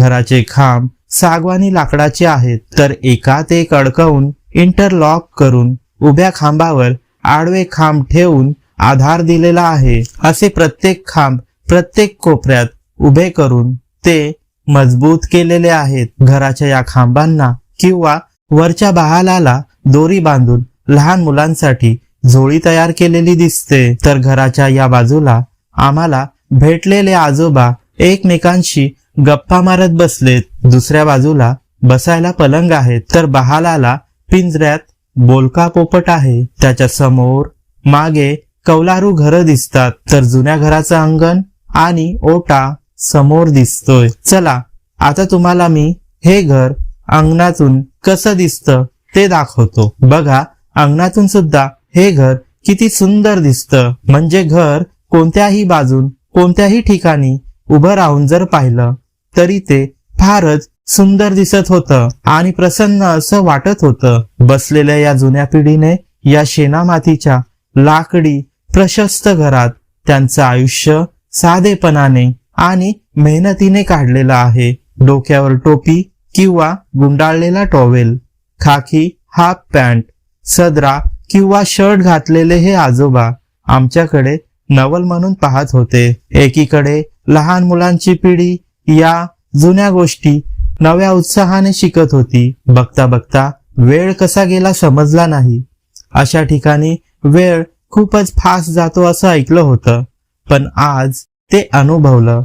घराचे खांब सागवानी लाकडाचे आहेत, तर एकात एक अडकवून इंटरलॉक करून उभ्या खांबावर आडवे खांब ठेवून आधार दिलेला आहे. असे प्रत्येक खांब प्रत्येक कोपऱ्यात उभे करून ते मजबूत केलेले आहेत. घराच्या या खांबांना किंवा वरच्या बहालाला दोरी बांधून लहान मुलांसाठी झोळी तयार केलेली दिसते. तर घराच्या या बाजूला आम्हाला भेटलेले आजोबा एकमेकांशी गप्पा मारत बसलेत. दुसऱ्या बाजूला बसायला पलंग आहेत, तर बहालाला पिंजऱ्यात बोलका पोपट आहे. त्याच्या समोर मागे कौलारू घरं दिसतात, तर जुन्या घराचं अंगण आणि ओटा समोर दिसतोय. चला आता तुम्हाला मी हे घर अंगणातून कसं दिसतं ते दाखवतो. बघा, अंगणातून सुद्धा हे घर किती सुंदर दिसतं. म्हणजे घर कोणत्याही बाजून कोणत्याही ठिकाणी उभं राहून जर पाहिलं तरी ते फारच सुंदर दिसत होतं आणि प्रसन्न असं वाटत होतं. बसलेल्या या जुन्या पिढीने या शेणामातीच्या लाकडी प्रशस्त घरात त्यांचं आयुष्य साधेपणाने आणि मेहनतीने काढलेलं आहे. डोक्यावर टोपी किंवा गुंडाळलेला टॉवेल, खाकी हाफ पॅन्ट, सदरा किंवा शर्ट घातलेले हे आजोबा आमच्याकडे नवल म्हणून पाहत होते. एकीकडे लहान मुलांची पिढी या जुन्या गोष्टी नव्या उत्साहाने शिकत होती. बघता बघता वेळ कसा गेला समजला नाही. अशा ठिकाणी वेळ खूपच फास्ट जातो असं ऐकलं होतं, पण आज ते अनुभवलं.